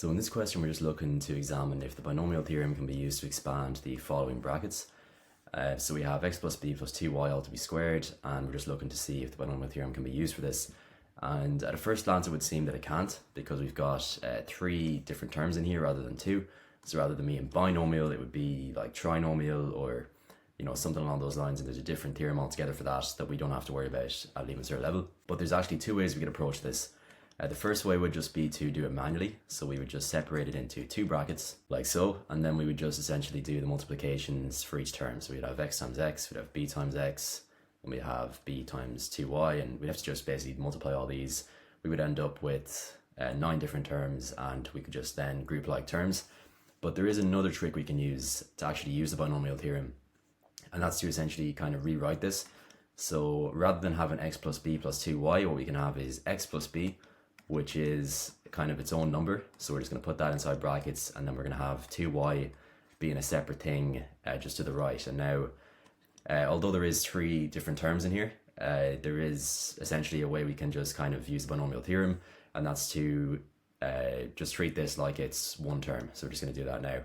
So in this question, we're just looking to examine if the binomial theorem can be used to expand the following brackets. So we have x plus b plus 2y all to be squared, and we're just looking to see if the binomial theorem can be used for this. And at a first glance, it would seem that it can't, because we've got three different terms in here rather than two. So rather than being binomial, it would be like trinomial or something along those lines, and there's a different theorem altogether for that we don't have to worry about at Leaving Cert level. But there's actually two ways we could approach this. The first way would just be to do it manually, so we would just separate it into two brackets, like so, and then we would just essentially do the multiplications for each term. So we'd have x times x, we'd have b times x, and we'd have b times 2y, and we'd have to just basically multiply all these. We would end up with 9 different terms, and we could just then group like terms. But there is another trick we can use to actually use the binomial theorem, and that's to essentially kind of rewrite this. So rather than having x plus b plus 2y, what we can have is x plus b, which is kind of its own number. So we're just going to put that inside brackets, and then we're going to have 2y being a separate thing just to the right. And now, although there is 3 different terms in here, there is essentially a way we can just kind of use the binomial theorem, and that's to just treat this like it's one term. So we're just going to do that now.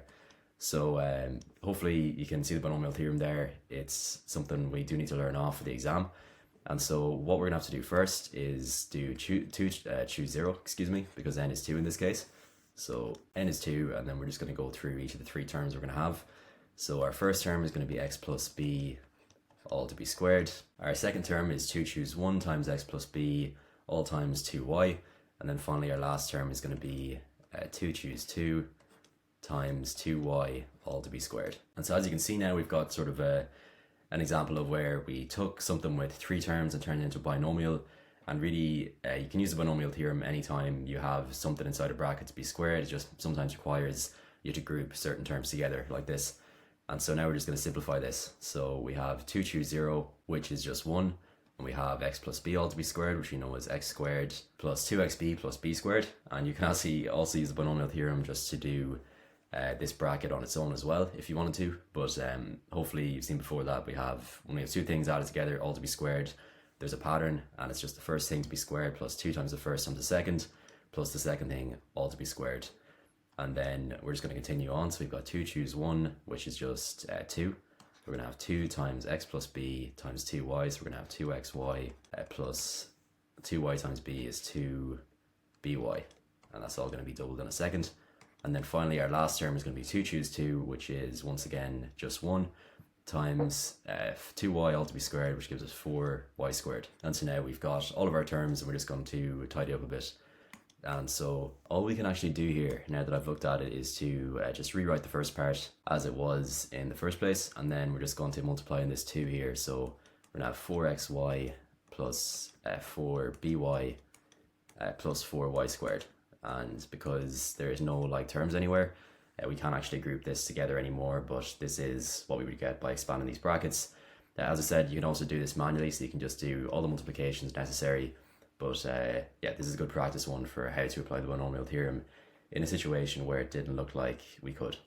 So hopefully you can see the binomial theorem there. It's something we do need to learn off for the exam. And so what we're gonna have to do first is choose 0, because n is 2 in this case. So n is 2, and then we're just gonna go through each of the 3 terms we're gonna have. So our first term is gonna be x plus b all to be squared. Our second term is choose 1 times x plus b all times 2y. And then finally our last term is gonna be choose 2 times 2y all to be squared. And so as you can see now, we've got sort of an example of where we took something with 3 terms and turned it into a binomial. And really, you can use the binomial theorem anytime you have something inside a bracket to be squared. It just sometimes requires you to group certain terms together like this. And so now we're just going to simplify this. So we have choose 0, which is just 1. And we have x plus b all to be squared, which we know is x squared plus 2xb plus b squared. And you can actually also use the binomial theorem just to do this bracket on its own as well if you wanted to, but hopefully you've seen before that when we have 2 things added together all to be squared, there's a pattern, and it's just the first thing to be squared plus 2 times the first times the second plus the second thing all to be squared. And then we're just going to continue on. So we've got choose 1, which is just 2. We're going to have 2 times x plus b times 2y, so we're going to have 2xy plus 2y times b is 2by, and that's all going to be doubled in a second. And then finally our last term is going to be choose 2, which is once again just 1 times 2y all to be squared, which gives us 4y squared. And so now we've got all of our terms, and we're just going to tidy up a bit. And so all we can actually do here, now that I've looked at it, is to just rewrite the first part as it was in the first place, and then we're just going to multiply in this 2 here. So we're going to have 4xy plus 4by plus 4y squared. And because there is no like terms anywhere, we can't actually group this together anymore, but this is what we would get by expanding these brackets. As I said, you can also do this manually, so you can just do all the multiplications necessary. But yeah, this is a good practice one for how to apply the binomial theorem in a situation where it didn't look like we could.